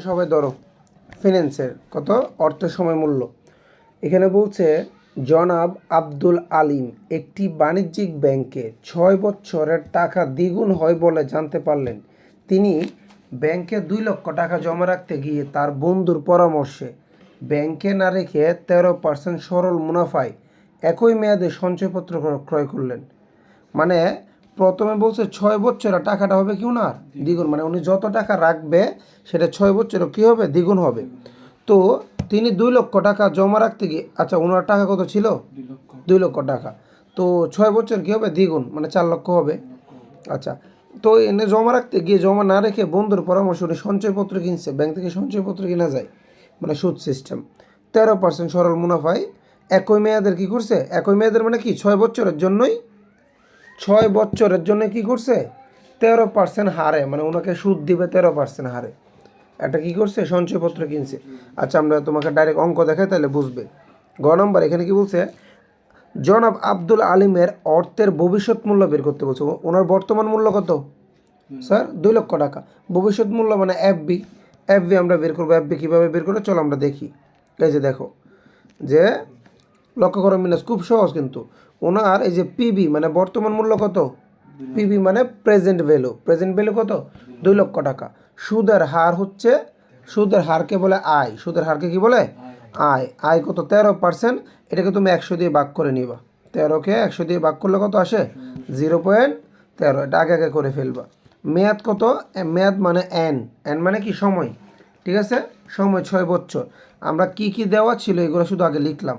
সবাই ধরো ফিন্যান্সের কত অর্থ সময় মূল্য এখানে বলছে জনাব আব্দুল আলিম একটি বাণিজ্যিক ব্যাংকে 6 বছরের টাকা দ্বিগুণ হয় বলে জানতে পারলেন। তিনি ব্যাংকে 2 লক্ষ টাকা জমা রাখতে গিয়ে তার বন্ধুর পরামর্শে ব্যাংকে না রেখে 13% সরল মুনাফায় একই মেয়াদে সঞ্চয়পত্র ক্রয় করলেন। মানে প্রথমে বলছে 6 বছরে টাকাটা হবে কি না দ্বিগুণ, মানে উনি যত টাকা রাখবে সেটা 6 বছরে কী হবে দ্বিগুণ হবে। তো তিনি 2 লক্ষ টাকা জমা রাখতে গিয়ে, আচ্ছা ওনার টাকা কত ছিল 2 লক্ষ টাকা, তো 6 বছর কী হবে দ্বিগুণ মানে 4 লক্ষ হবে। আচ্ছা, তো এনে জমা রাখতে গিয়ে জমা না রেখে বন্ধুর পরামর্শ উনি সঞ্চয়পত্র কিনছে, ব্যাংক থেকে সঞ্চয়পত্র কিনা যায় মানে সুদ সিস্টেম। 13% সরল মুনাফায় একই মেয়াদের কী করছে, একই মেয়াদের মানে কি 6 বছরের জন্যই 6 বছরের জন্য কী করছে 13% হারে, মানে ওনাকে সুদ দিবে 13% হারে একটা কী করছে সঞ্চয়পত্র কিনছে। আচ্ছা আমরা তোমাকে ডাইরেক্ট অঙ্ক দেখাই তাহলে বুঝবে। গ নম্বর এখানে কি বলছে, জনাব আব্দুল আলিমের অর্থের ভবিষ্যৎ মূল্য বের করতে বলছে। ওনার বর্তমান মূল্য কত স্যার 2 লক্ষ টাকা, ভবিষ্যৎ মূল্য মানে এফবি। এফবি আমরা বের করবো, এফবি কীভাবে বের করবো চলো আমরা দেখি। এই যে দেখো যে লক্ষ্য করো মিনাস, খুব সহজ কিন্তু। ওনার এই যে পিবি মানে বর্তমান মূল্য কত, পিবি মানে প্রেজেন্ট ভ্যালু, প্রেজেন্ট ভ্যালু কত 2 লক্ষ টাকা। সুদের হার হচ্ছে, সুদের হারকে বলে আয়, সুদের হারকে কি বলে আয়। আয় কত 13%, এটাকে তুমি 100 দিয়ে ভাগ করে নিবা। 13কে 100 দিয়ে ভাগ করলে কত আসে 0.13, এটা আগে আগে করে ফেলবা। মেয়াদ কত, মেয়াদ মানে এন, এন মানে কি সময়, ঠিক আছে সময় 6 বছর। আমরা কি কি দেওয়া ছিল এগুলো শুধু আগে লিখলাম।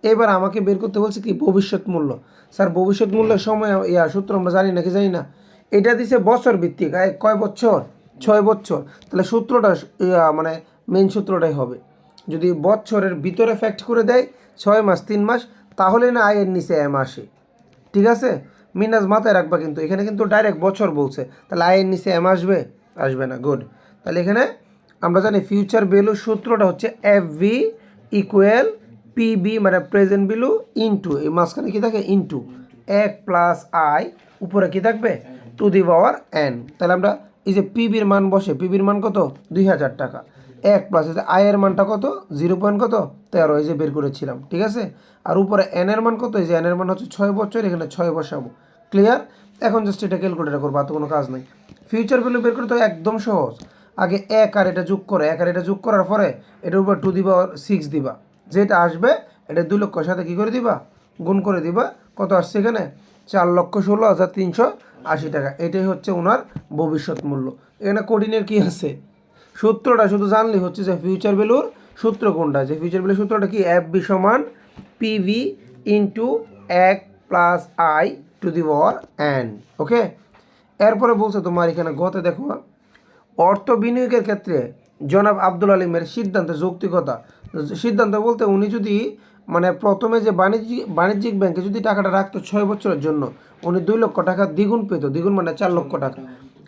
এবার আমাকে বের করতে বলছে কি ভবিষ্যৎ মূল্য। স্যার ভবিষ্যৎ মূল্যের সময় সূত্র আমরা জানি নাকি জানি না, এটা দিছে বছর ভিত্তিক, কয় বছর 6 বছর, তাহলে সূত্রটা মানে মেন সূত্রটাই হবে। যদি বছরের ভিতরে ফ্যাক্ট করে দেয় 6 মাস 3 মাস তাহলে না আয়ের নিচে এম আসে, ঠিক আছে মিনাজ মাথায় রাখবা। কিন্তু এখানে কিন্তু ডাইরেক্ট বছর বলছে, তাহলে আয়ের নিচে এম আসবে, আসবে না। গুড, তাহলে এখানে আমরা জানি ফিউচার ভ্যালু সূত্রটা হচ্ছে এফ ভি ইকুয়াল পিবি মানে প্রেজেন্ট ভ্যালু ইনটু, এই মাঝখানে কী থাকে ইনটু 1 + আই, উপরে কী থাকবে টু দি পাওয়ার এন। তাহলে আমরা এই যে পিবির মান বসে, পিবির মান কত 2000 টাকা, 1 + আয়ের মানটা কত 0.13, এই যে বের করেছিলাম, ঠিক আছে। আর উপরে এনের মান কত, এই যে এনের মান হচ্ছে 6 বছর, এখানে 6 বসাবো। ক্লিয়ার, এখন জাস্ট এটা ক্যালকুলেটার করবো, আর তো কোনো কাজ নাই। ফিউচার ভ্যালু বের করতে একদম সহজ, আগে 1 আর এটা যোগ করে, 1 আর এটা যোগ করার পরে এটার উপর টু দি পাওয়ার 6 দিবা, যেটা আসবে এটা 2 লক্ষর সাথে কী করে দিবা গুণ করে দিবা। কত আসছে এখানে 4,16,380 টাকা। এটাই হচ্ছে ওনার ভবিষ্যৎ মূল্য। এখানে কোডিনের কি আছে, সূত্রটা শুধু জানলেই হচ্ছে যে ফিউচার ভ্যালুর সূত্র কোনটা, যে ফিউচার ভ্যালুর সূত্রটা কি এফ বি সমান PV into 1 + I to the power N. Okay, এরপরে বলছে তোমার এখানে গতে দেখো, অর্থ বিনিয়োগের ক্ষেত্রে জনাব আব্দুল আলিমের সিদ্ধান্তে যৌক্তিকতা। সিদ্ধান্ত বলতে উনি যদি মানে প্রথমে যে বাণিজ্যিক ব্যাংকে যদি টাকাটা রাখতো 6 বছরের জন্য, উনি 2 লক্ষ টাকা দ্বিগুণ পেত, দ্বিগুণ মানে 4 লক্ষ টাকা।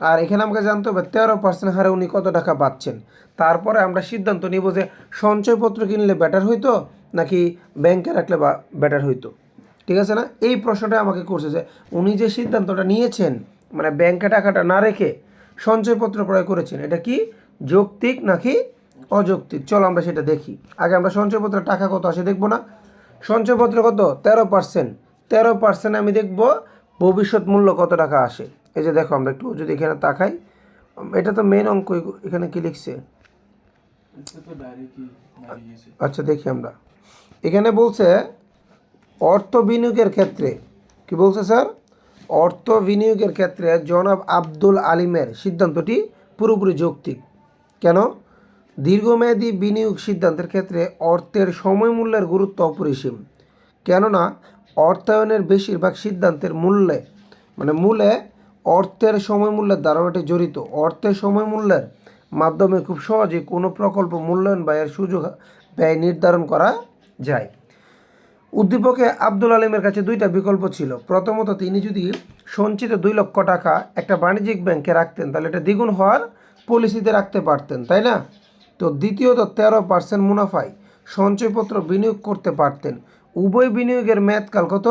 আর এখানে আমাকে জানতে হবে 13% হারে উনি কত টাকা পাচ্ছেন। তারপরে আমরা সিদ্ধান্ত নিব যে সঞ্চয়পত্র কিনলে বেটার হইতো নাকি ব্যাংকে রাখলে বা বেটার হইতো, ঠিক আছে না। এই প্রশ্নটা আমাকে করছে যে উনি যে সিদ্ধান্তটা নিয়েছেন মানে ব্যাংকে টাকাটা না রেখে সঞ্চয়পত্র ক্রয় করেছেন, এটা কি যৌক্তিক নাকি অযৌক্তিক, চলো আমরা সেটা দেখি। আগে আমরা সঞ্চয়পত্রের টাকা কত আসে দেখবো না। সঞ্চয়পত্র কত 13%, 13% আমি দেখব ভবিষ্যৎ মূল্য কত টাকা আসে। এই যে দেখো আমরা একটু যদি এখানে তাকাই, এটা তো মেন অঙ্ক, এখানে কি লিখছে আচ্ছা দেখি আমরা। এখানে বলছে অর্থ বিনিয়োগের ক্ষেত্রে, কি বলছে স্যার, অর্থ বিনিয়োগের ক্ষেত্রে জনাব আব্দুল আলিমের সিদ্ধান্তটি পুরোপুরি যৌক্তিক। কেন, দীর্ঘমেয়াদী বিনিয়োগ সিদ্ধান্তের ক্ষেত্রে অর্থের সময় মূল্যের গুরুত্ব অপরিসীম। কেননা অর্থায়নের বেশিরভাগ সিদ্ধান্তের মূল্যে মানে মূলে অর্থের সময় মূল্যের ধারণাটি জড়িত। অর্থের সময় মূল্যের মাধ্যমে খুব সহজে কোনো প্রকল্প মূল্যায়ন ব্যয়ের সুযোগ ব্যয় নির্ধারণ করা যায়। উদ্দীপকে আব্দুল আলিমের কাছে 2টা বিকল্প ছিল। প্রথমত তিনি যদি সঞ্চিত 2 লক্ষ টাকা একটা বাণিজ্যিক ব্যাংকে রাখতেন তাহলে এটা দ্বিগুণ হওয়ার পলিসিতে রাখতে পারতেন, তাই না। তো দ্বিতীয়ত 13% মুনাফায় সঞ্চয়পত্র বিনিয়োগ করতে পারতেন। উভয় বিনিয়োগের মেয়াদকাল কত,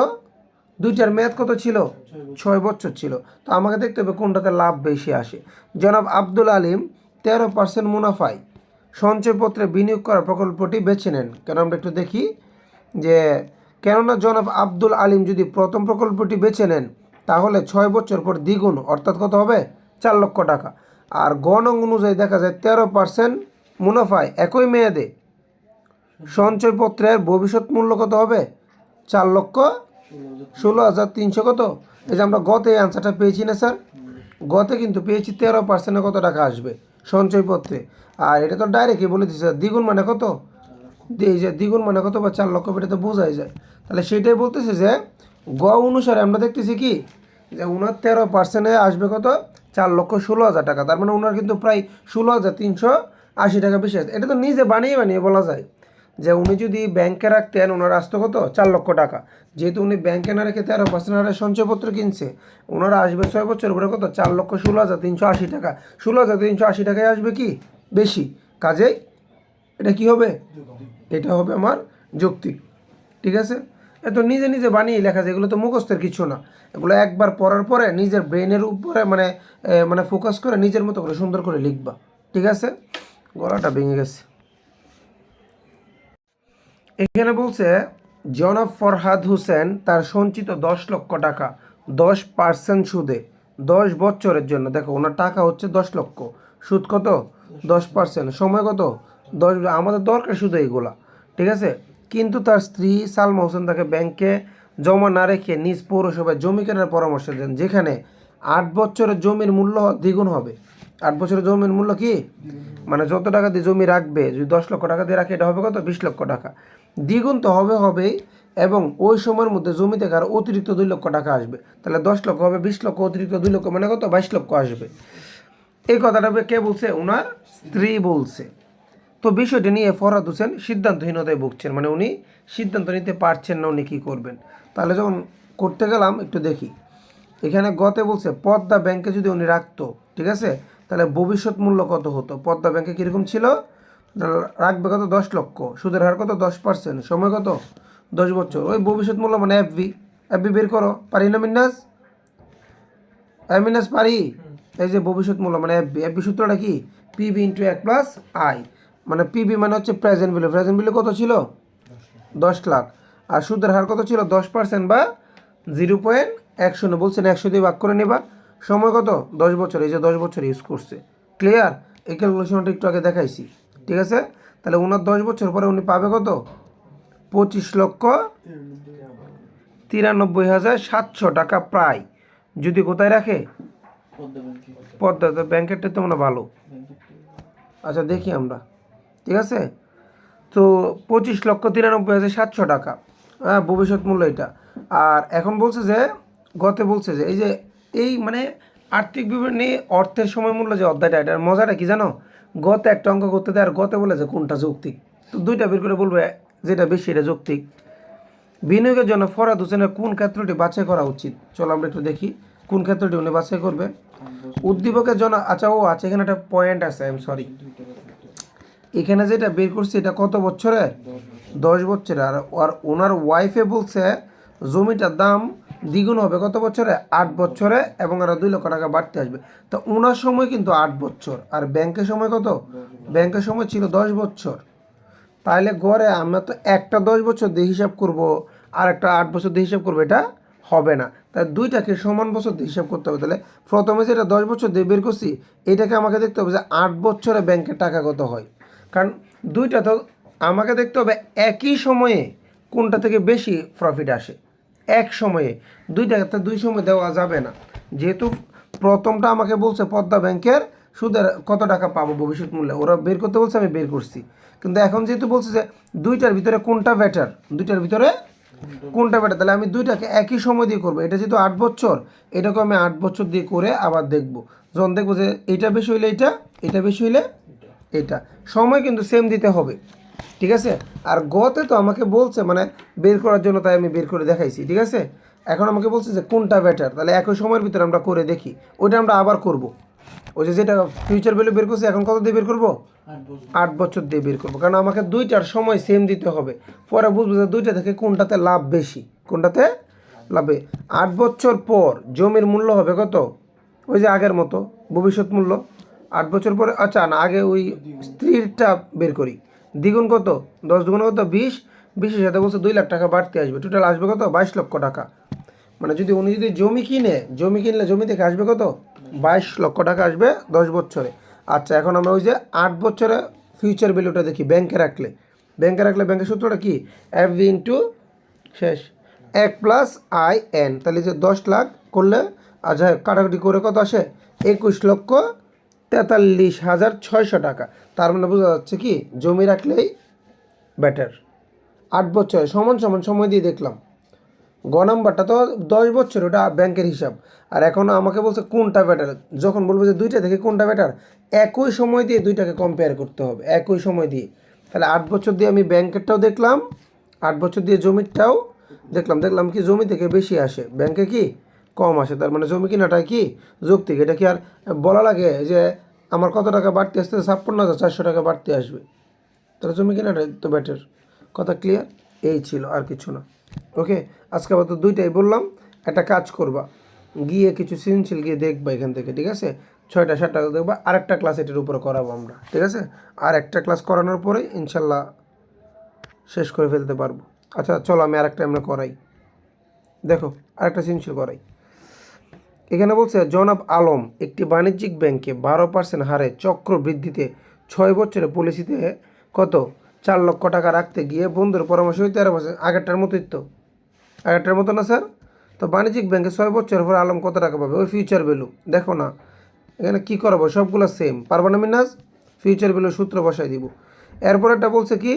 2টার মেয়াদ কত ছিল 6 বছর ছিল। তো আমাকে দেখতে হবে কোনটাতে লাভ বেশি আসে। জনাব আব্দুল আলিম 13% মুনাফায় সঞ্চয়পত্রে বিনিয়োগ করা প্রকল্পটি বেছে নেন। কেন আমরা একটু দেখি যে কেননা জনাব আব্দুল আলিম যদি প্রথম প্রকল্পটি বেছে নেন তাহলে 6 বছর পর দ্বিগুণ অর্থাৎ কত হবে 4 লক্ষ টাকা। আর গণং অনুযায়ী দেখা যায় 13% মুনাফায় একই মেয়াদে সঞ্চয়পত্রের ভবিষ্যৎ মূল্য কত হবে 4,16,300 কত। এই যে আমরা গতে অ্যান্সারটা পেয়েছি না স্যার, গতে কিন্তু পেয়েছি 13% কত টাকা আসবে সঞ্চয়পত্রে। আর এটা তো ডাইরেক্টই বলে দিচ্ছে দ্বিগুণ মানে কত, এই যে দ্বিগুণ মানে কত বা 4 লক্ষ, এটা তো বোঝাই যায়। তাহলে সেটাই বলতেছে যে গ অনুসারে আমরা দেখতেছি কি যে ওনার 13% আসবে কত 4,16,000 টাকা। তার মানে ওনার কিন্তু প্রায় 16,380 টাকা বেশি আছে। এটা তো নিজে বানিয়ে বানিয়ে বলা যায় যে উনি যদি ব্যাংকে রাখতেন ওনার আসতো কত 4 লক্ষ টাকা। যেহেতু উনি ব্যাংকে না রেখে 13% হারে সঞ্চয়পত্র কিনছে, ওনারা আসবে 6 বছর পরে কত 4,16,380 টাকা। 16,380 টাকায় আসবে কি বেশি, কাজেই এটা কি হবে, এটা হবে আমার যৌক্তিক। ঠিক আছে, এত নিজে নিজে বানিয়ে লেখা যায়, এগুলো তো মুখস্থের কিছু না। এগুলো একবার পড়ার পরে নিজের ব্রেনের উপরে মানে ফোকাস করে নিজের মতো করে সুন্দর করে লিখবা। ঠিক আছে, গলাটা ভেঙে গেছে। এখানে বলছে জনাব ফরহাদ হোসেন তার সঞ্চিত 10 লক্ষ টাকা 10% সুদে 10 বছরের জন্য, দেখো ওনার টাকা হচ্ছে 10 লক্ষ, সুদ কত 10%, সময় কত 10, আমাদের দরকার শুধু এইগুলা। ঠিক আছে, কিন্তু তার স্ত্রী সালমা হোসেন তাকে ব্যাংকে জমা না রেখে নিজ পৌরসভায় জমি কেনার পরামর্শ দেন, যেখানে 8 বছরের জমির মূল্য দ্বিগুণ হবে। 8 বছরের জমির মূল্য কি মানে যত টাকা দিয়ে জমি রাখবে, যদি 10 লক্ষ টাকা দিয়ে রাখে এটা হবে কত 20 লক্ষ টাকা, দ্বিগুণ তো হবেই। এবং ওই সময়ের মধ্যে জমি থেকে আর অতিরিক্ত 2 লক্ষ টাকা আসবে। তাহলে 10 লক্ষ হবে 20 লক্ষ, অতিরিক্ত 2 লক্ষ মানে কত 22 লক্ষ আসবে। এই কথাটা কে বলছে, ওনার স্ত্রী বলছে। তো বিষয়টি নিয়ে ফরহাদ হোসেন সিদ্ধান্তহীনতায় ভুগছেন, মানে উনি সিদ্ধান্ত নিতে পারছেন না উনি কী করবেন। তাহলে যখন করতে গেলাম একটু দেখি, এখানে গতে বলছে পদ্মা ব্যাংকে যদি উনি রাখতো, ঠিক আছে, তাহলে ভবিষ্যৎ মূল্য কত হতো। পদ্মা ব্যাংকে কীরকম ছিল, রাখবে কত 10 লক্ষ, সুদের হার কত 10%, সময় কত 10 বছর। ওই ভবিষ্যৎ মূল্য মানে এফবি বের করো, পারি না মিন্নাস, মিন্নাস পারি। এই যে ভবিষ্যৎ মূল্য মানে এফবি সূত্রটা কি পিবি ইন্টু 1+i, মানে পিবি মানে হচ্ছে প্রেজেন্ট ভ্যালু কত ছিল 10 লাখ, আর সুদের হার কত ছিল 10% বা 0.10, বলছেন 100 দিয়ে ভাগ করে নেবা, সময় কত 10 বছর, এই যে 10 বছর ইউজ করছে। ক্লিয়ার, এই ক্যালকুলেশনটা একটু আগে দেখাইছি। ঠিক আছে, তাহলে ওনার 10 বছর পরে উনি পাবে কত 25,93,700 টাকা প্রায়, যদি কোথায় রাখে পদ্মা ব্যাংকেরটা তো মনে ভালো। আচ্ছা দেখি আমরা, ঠিক আছে, তো 25,93,700 টাকা, হ্যাঁ ভবিষ্যৎ মূল্য এটা। আর এখন বলছে যে গতে বলছে যে এই মানে আর্থিক বিবরণী অর্থের সময় মূল্য যে অধ্যায়টা, এটার মজাটা কি জানো, গতে একটা অঙ্ক করতে দেয় আর গতে বলে যে কোনটা যৌক্তিক, তো দুইটা বের করে বলবে যেটা বেশি এটা যৌক্তিক। বিনিয়োগের জন্য ফরহাদ হোসেনের কোন ক্ষেত্রটি বাছাই করা উচিত, চলো আমরা একটু দেখি কোন ক্ষেত্রটি উনি বাছাই করবে। উদ্দীপকের জন্য, আচ্ছা এখানে একটা পয়েন্ট আছে, আই এম সরি, এখানে যেটা বের করছি এটা কত বছরে 10 বছরে। আর ওনার ওয়াইফে বলছে জমিটার দাম দ্বিগুণ হবে কত বছরে 8 বছরে, এবং আরও 2 লক্ষ টাকা বাড়তে আসবে। তো ওনার সময় কিন্তু 8 বছর, আর ব্যাংকের সময় কত, ব্যাংকের সময় ছিল 10 বছর। তাহলে গড়ে আমরা তো একটা 10 বছর দিয়ে হিসাব করব আর একটা 8 বছর দিয়ে হিসাব করবো, এটা হবে না। তাই দুইটাকে সমান বছর দিয়ে হিসাব করতে হবে। তাহলে প্রথমে যেটা 10 বছর দিয়ে বের করছি এটাকে আমাকে দেখতে হবে যে 8 বছরে ব্যাংকের টাকা কত হয়, কারণ দুইটা তো আমাকে দেখতে হবে একই সময়ে কোনটা থেকে বেশি প্রফিট আসে। এক সময়ে দুইটাতে 2 সময় দেওয়া যাবে না, যেহেতু প্রথমটা আমাকে বলছে পদ্মা ব্যাংকের সুদের কত টাকা পাবো ভবিষ্যৎ মূল্যে, ওরা বের করতে বলছে আমি বের করছি। কিন্তু এখন যেহেতু বলছে যে দুইটার ভিতরে কোনটা বেটার, দুইটার ভিতরে কোনটা বেটার, তাহলে আমি দুইটাকে একই সময় দিয়ে করবো। এটা যেহেতু 8 বছর, এটাকে আমি 8 বছর দিয়ে করে আবার দেখবো, যখন দেখবো যে এইটা বেশি হইলে এটা বেশি হইলে এটা, সময় কিন্তু সেম দিতে হবে। ঠিক আছে, আর গতে তো আমাকে বলছে মানে বের করার জন্য, তাই আমি বের করে দেখাইছি। ঠিক আছে, এখন আমাকে বলছে যে কোনটা বেটার, তাহলে একই সময়ের ভিতরে আমরা করে দেখি, ওইটা আমরা আবার করব। ওই যেটা ফিউচার ভ্যালু বের করছি এখন কত দিয়ে বের করবো 8 বছর দিয়ে বের করবো, কারণ আমাকে দুইটার সময় সেম দিতে হবে। পরে বুঝবো যে দুইটা থেকে কোনটাতে লাভ বেশি, কোনটাতে লাভে। 8 বছর পর জমির মূল্য হবে কত, ওই যে আগের মতো ভবিষ্যৎ মূল্য 8 বছর পরে, আচ্ছা না, আগে ওই স্ত্রীরটা বের করি। দ্বিগুণ কত? 10 দুগুণ কত? 20। 20-এর সাথে বলছে 2 লাখ টাকা বাড়তি আসবে, টোটাল আসবে কত? 22 লক্ষ টাকা। মানে যদি উনি যদি জমি কিনে, জমি কিনলে জমি থেকে আসবে কত? 22 লক্ষ টাকা আসবে 10 বছরে। আচ্ছা, এখন আমরা ওই যে 8 বছরে ফিউচার ভ্যালুটা দেখি ব্যাংকে রাখলে। ব্যাংকের সূত্রটা কি? এফ ভি ইন্টু শেষ 1 প্লাস আই এন। তাহলে যে 10 লাখ করলে, আচ্ছা কাটাকুটি করে কত আসে? 21,43,600 টাকা। তার মানে বোঝা যাচ্ছে কি জমি রাখলেই বেটার। 8 বছরে সমান সমান সময় দিয়ে দেখলাম। গ নাম্বারটা তো 10 বছর, ওটা ব্যাংকের হিসাব। আর এখন আমাকে বলছে কোনটা বেটার। যখন বলবো যে দুইটা থেকে কোনটা বেটার, একই সময় দিয়ে দুইটাকে কম্পেয়ার করতে হবে, একই সময় দিয়ে। তাহলে 8 বছর দিয়ে আমি ব্যাংকেরটাও দেখলাম, 8 বছর দিয়ে জমিটাও দেখলাম কি জমি থেকে বেশি আসে, ব্যাংকে কি কম আসে। তার মানে জমি কিনাটাই কি যৌক্তিক। এটা কি আর বলা লাগে যে আমার কত টাকা বাড়তি আসতে? 56,400 টাকা বাড়তি আসবে। তাহলে জমি কেনাটাই তো বেটার। কথা ক্লিয়ার? এই ছিল, আর কিছু না। ওকে, আজকে আপাতত দুইটাই বললাম। একটা কাজ করবা, গিয়ে কিছু সৃজনশীল গিয়ে দেখবা এখান থেকে, ঠিক আছে? 6টা 7টা দেখবা, আরেকটা ক্লাস এটার উপরে করাবো আমরা, ঠিক আছে? আর একটা ক্লাস করানোর পরেই ইনশাল্লাহ শেষ করে ফেলতে পারবো। আচ্ছা চলো, আমি আরেকটা আমরা করাই। দেখো, আরেকটা সৃজনশীল করাই। এখানে বলছে জনাব আলম একটি বাণিজ্যিক ব্যাংকে 12% হারে চক্র বৃদ্ধিতে 6 বছরে পলিসিতে কত 4 লক্ষ টাকা রাখতে গিয়ে বন্ধুর পরামর্শ হইতে 13%। আগেরটার মতোই তো, আগেরটার মতো না স্যার? তো বাণিজ্যিক ব্যাংকে 6 বছর পর আলম কত টাকা পাবে? ওই ফিউচার ভ্যালু দেখো না, এখানে কী করবো, সবগুলো সেম। পারবো না মিনাজ? ফিউচার ভ্যালু সূত্র বসাই দিব। এরপর একটা বলছে কি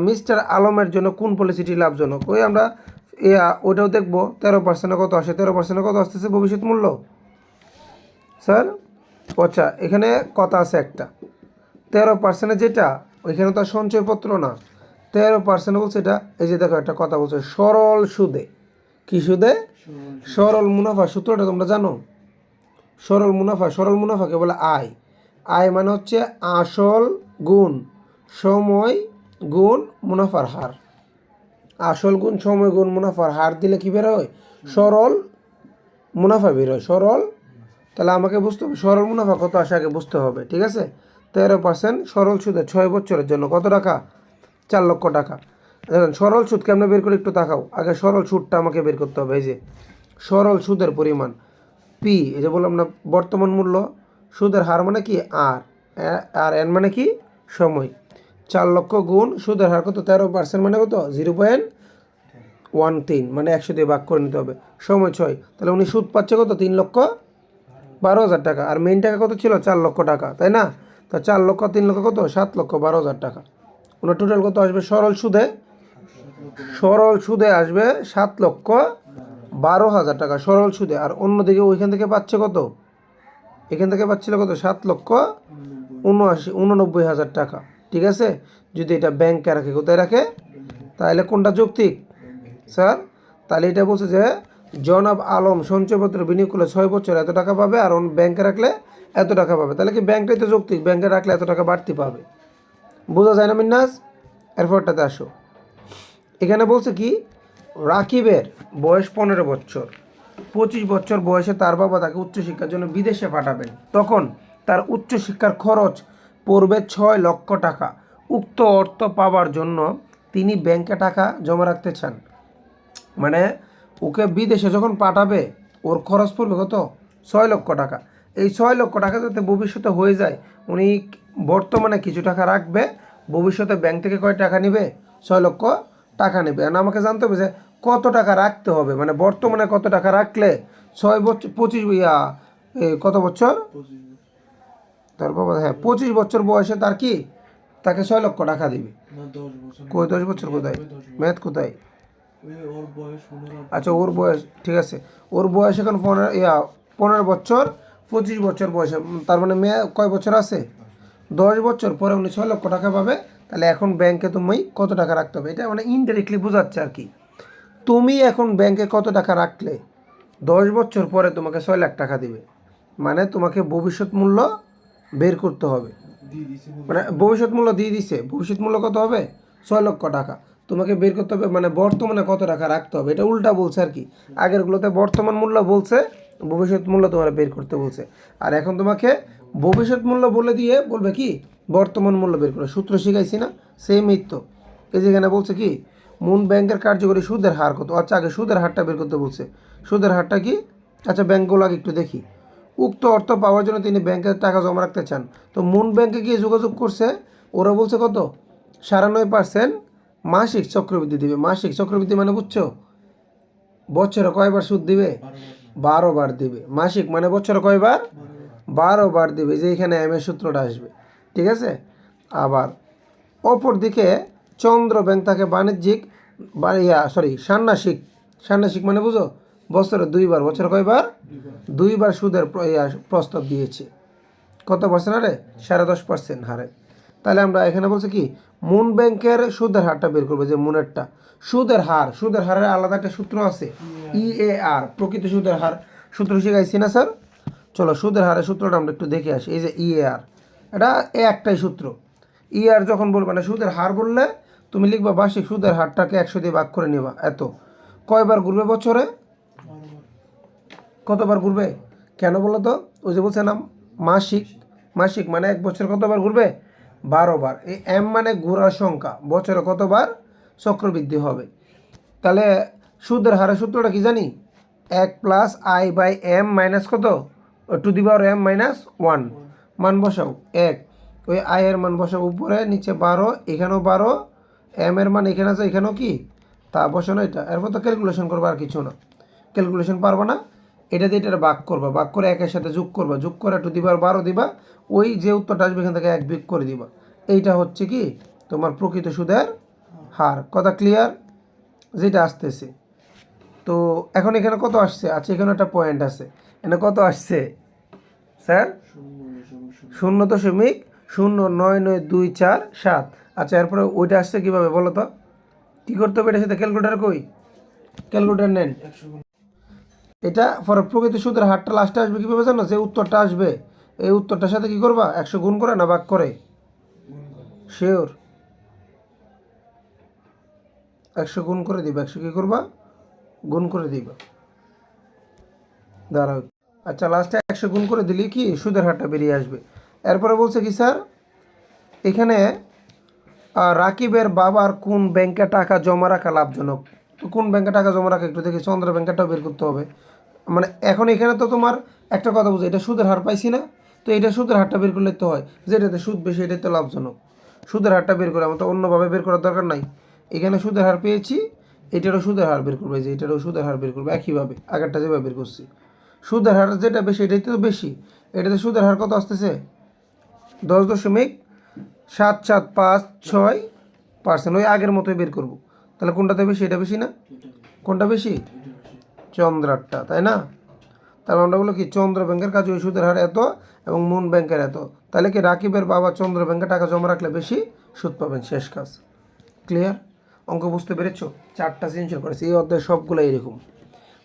মিস্টার আলমের জন্য কোন পলিসিটি লাভজনক? ওই আমরা ওইটাও দেখবো। 13% কত আসে? 13% কত আসতেছে ভবিষ্যৎ মূল্য স্যার? আচ্ছা, এখানে কথা আছে একটা 13% যেটা, ওইখানে তো আর সঞ্চয়পত্র না। 13% বলছে এটা, এই যে দেখো একটা কথা বলছে সরল সুদে। কি সুদে? সরল মুনাফা। সূত্রটা তোমরা জানো? সরল মুনাফাকে বলে আয়। আয় মানে হচ্ছে আসল গুণ সময় গুণ মুনাফার হার। আসল গুণ সময় গুণ মুনাফার হার দিলে কি বের হয়? সরল মুনাফা বের হয়। সরল, তাহলে আমাকে বুঝতে হবে সরল মুনাফা কত আসে আগে বুঝতে হবে, ঠিক আছে? 13% সরল সুদে 6 বছরের জন্য কত টাকা? 4 লক্ষ টাকা। দেখেন সরল সুদ কেমনে বের করে একটু তাকাও। আগে সরল সুদটা আমাকে বের করতে হবে। এই যে সরল সুদের পরিমাণ পি, এই যে বললাম না বর্তমান মূল্য, সুদের হার মানে কি আর, আর এন মানে কি সময়। 4 লক্ষ গুণ সুদের হার কত? 13% মানে কত? 0.13, মানে 100 দিয়ে ভাগ করে নিতে হবে। সময় 6, তাহলে উনি সুদ পাচ্ছে কত? 3,12,000 টাকা। আর মেইন টাকা কত ছিল? 4 লক্ষ টাকা, তাই না? তো 4 লক্ষ 3 লক্ষ কত? 7,12,000 টাকা। ওনার টোটাল কত আসবে সরল সুদে? সরল সুদে আসবে 7,12,000 টাকা সরল সুদে। আর অন্যদিকে ওইখান থেকে পাচ্ছে কত? এখান থেকে পাচ্ছিল কত? 7,79,000 টাকা, ঠিক আছে? যদি এটা ব্যাংকে রাখে, কোথায় রাখে? তাহলে কোনটা যৌক্তিক স্যার? তাহলে এটা বলছে যে জনাব আলম সঞ্চয়পত্র বিনিয়োগ করলে 6 বছর এত টাকা পাবে, আর ব্যাংকে রাখলে এত টাকা পাবে। তাহলে কি ব্যাংকটাই তো যৌক্তিক, ব্যাংকে রাখলে এত টাকা বাড়তি পাবে। বোঝা যায় না মিন্নাস? এরপরটাতে আসো। এখানে বলছে কি রাকিবের বয়স 15 বছর, 25 বছর বয়সে তার বাবা তাকে উচ্চশিক্ষার জন্য বিদেশে পাঠাবেন। তখন তার উচ্চশিক্ষার খরচ পড়বে 6 লক্ষ টাকা। উক্ত অর্থ পাবার জন্য তিনি ব্যাংকে টাকা জমা রাখতে চান। মানে ওকে বিদেশে যখন পাঠাবে ওর খরচ পড়বে কত? 6 লক্ষ টাকা। এই 6 লক্ষ টাকা যাতে ভবিষ্যতে হয়ে যায়, উনি বর্তমানে কিছু টাকা রাখবে, ভবিষ্যতে ব্যাংক থেকে কয় টাকা নেবে? 6 লক্ষ টাকা নেবে। আর আমাকে জানতে হবে যে কত টাকা রাখতে হবে, মানে বর্তমানে কত টাকা রাখলে 6 বছর 25 কত বছর? তারপর হ্যাঁ 25 বছর বয়সে তার কি তাকে 6 লক্ষ টাকা দিবে। কই 10 বছর কোথায়? ম্যাথ কোথায়? আচ্ছা ওর বয়স ঠিক আছে, ওর বয়স এখন 15 বছর, 25 বছর বয়সে, তার মানে মেয়ে কয় বছর আছে? 10 বছর পরে উনি 6 লক্ষ টাকা পাবে। তাহলে এখন ব্যাংকে তুমি কত টাকা রাখতে হবে, এটা মানে ইনডাইরেক্টলি বোঝাচ্ছে আর কি। তুমি এখন ব্যাংকে কত টাকা রাখলে 10 বছর পরে তোমাকে 6 লাখ টাকা দিবে, মানে তোমাকে ভবিষ্যৎ মূল্য বের করতে হবে। মানে ভবিষ্যৎ মূল্য দিয়ে দিছে, ভবিষ্যৎ মূল্য কত হবে? 6 লক্ষ টাকা। তোমাকে বের করতে হবে মানে বর্তমানে কত টাকা রাখতে হবে, এটা উল্টা বলছে আর কি। আগেরগুলোতে বর্তমান মূল্য বলছে, ভবিষ্যৎ মূল্য তোমার বের করতে বলছে। আর এখন তোমাকে ভবিষ্যৎ মূল্য বলে দিয়ে বলবে কি বর্তমান মূল্য বের করে, সূত্র শিখাইছি না, সেম এই তো। এই যেখানে বলছে কি মূল ব্যাংকের কার্যকরী সুদের হার কত। আচ্ছা আগে সুদের হারটা বের করতে বলছে, সুদের হারটা কি? আচ্ছা ব্যাংকগুলো আগে একটু দেখি। উক্ত অর্থ পাওয়ার জন্য তিনি ব্যাংকে টাকা জমা রাখতে চান, তো মূল ব্যাংকে গিয়ে যোগাযোগ করছে, ওরা বলছে কত ৯.৫% মাসিক চক্রবৃদ্ধি দিবে। মাসিক চক্রবৃদ্ধি মানে বুঝছো, বছরে কয়বার সুদ দিবে? ১২ বার দিবে। মাসিক মানে বছরে কয়বার? ১২ বার দিবে, যে এখানে এম এর সূত্রটা আসবে, ঠিক আছে। আবার অপর দিকে চন্দ্র ব্যাংক তাকে বাণিজ্যিক ষান্মাসিক, ষান্মাসিক মানে বুঝো বছরে ২ বার, বছরে কয়বার? ২ বার সুদের প্রস্তাব দিয়েছে। কত পার্সেন্ট হারে? ১০.৫% হারে। তাহলে আমরা এখানে বলছি কি মুন ব্যাংকের সুদের হারটা বের করবো, যে মুনেরটা সুদের হার, সুদের হারের আলাদা একটা সূত্র আছে EAR, প্রকৃত সুদের হার সূত্র শিখাইছি না স্যার? চলো সুদের হারের সূত্রটা আমরা একটু দেখে আসি। এই যে EAR, এটা একটাই সূত্র। EAR যখন বলবে না সুদের হার বললে তুমি লিখবা বার্ষিক সুদের হারটাকে ১০০ দিয়ে ভাগ করে নেবা, এত। কয়বার ঘুরবে বছরে? কতবার ঘুরবে? কেন বলো তো? ওই যে বলছে না মাসিক, মাসিক মানে এক বছর কতবার ঘুরবে? ১২ বার। এই এম মানে ঘোরার সংখ্যা, বছরে কতবার চক্রবৃদ্ধি হবে। তাহলে সুদের হারের সূত্রটা কি জানি? 1+i/m মাইনাস কত? Two the power m-1। মান বসাও 1, ওই আই এর মান বসাও উপরে, নিচে ১২, এখানেও ১২, এম এর মান এখানে আছে, এখানেও কি তা বসানো এটা। এরপর তো ক্যালকুলেশন করবা, আর কিছু না। ক্যালকুলেশন পারবা না, এটা দিয়ে এটা ভাগ করবা, ভাগ করে একের সাথে যোগ করবা, যোগ করে টু দি পাওয়ার ১২ দিবা, ওই যে উত্তরটা আসবে এখান থেকে ১ বিয়োগ করে দিবা। এইটা হচ্ছে কি তোমার প্রকৃত সুদের হার। কথা ক্লিয়ার? যেটা আসতেছে। তো এখন এখানে কত আসছে? আচ্ছা এখানে একটা পয়েন্ট আছে, এখানে কত আসছে স্যার? 0.09924৭। আচ্ছা এরপরে ওইটা আসছে কীভাবে বলো তো? কী করতে হবে এটার সাথে? ক্যালকুলেটার কই? ক্যালকুলেটার নেন। এটা পরে প্রকৃত সুদের হারটা লাস্টে আসবে কীভাবে জানো? যে উত্তরটা আসবে এই উত্তরটার সাথে কী করবা? ১০০ গুণ করে না ভাগ করে? শিওর? ১০০ গুণ করে দিবা। ১০০ কী করবা? গুণ করে দিবা। দাঁড়াও। আচ্ছা লাস্টে ১০০ গুণ করে দিলে কি সুদের হারটা বেরিয়ে আসবে। এরপরে বলছে কি স্যার, এখানে রাকিবের বাবার কোন ব্যাংকে টাকা জমা রাখা লাভজনক। তো কোন ব্যাংকে টাকা জমা রাখা একটু দেখি, চন্দ্র ব্যাংকেটাও বের করতে হবে। মানে এখন এখানে তো তোমার একটা কথা বুঝো, এটা সুদের হার পাইছি না, তো এটা সুদের হারটা বের করলে তো হয়, যেটাতে সুদ বেশি এটাই তো লাভজনক। সুদের হারটা বের করে, আমার তো অন্যভাবে বের করার দরকার নাই। এখানে সুদের হার পেয়েছি, এটারও সুদের হার বের করবে, যে এটারও সুদের হার বের করবে একইভাবে আগেরটা যেভাবে বের করছি। সুদের হার যেটা বেশি এটাই তো বেশি, এটাতে সুদের হার কত আসতেছে? 10.7756%। ওই আগের মতোই বের করব। তাহলে কোনটাতে বেশি? এটা বেশি না? কোনটা বেশি? চন্দ্রারটা, তাই না? তাহলে আমরা বলো কি চন্দ্র ব্যাংকের কাছে ওই সুদের হার এত এবং মুন ব্যাংকের এত। তাহলে কি রাকিবের বাবা চন্দ্র ব্যাংকে টাকা জমা রাখলে বেশি সুদ পাবেন। শেষ কাজ। ক্লিয়ার? অঙ্ক বুঝতে পেরেছো? 4টা সেনশন করেছি, এই অধ্যায় সবগুলো এরকম।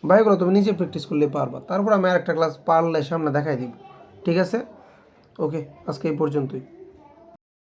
ভাইগুলো তুমি নিজে প্র্যাকটিস করলে পারবা, তারপর আমি আরেকটা ক্লাস পারলে সামনে দেখাই দিব। ঠিক আছে? ওকে, আজকে এই পর্যন্তই।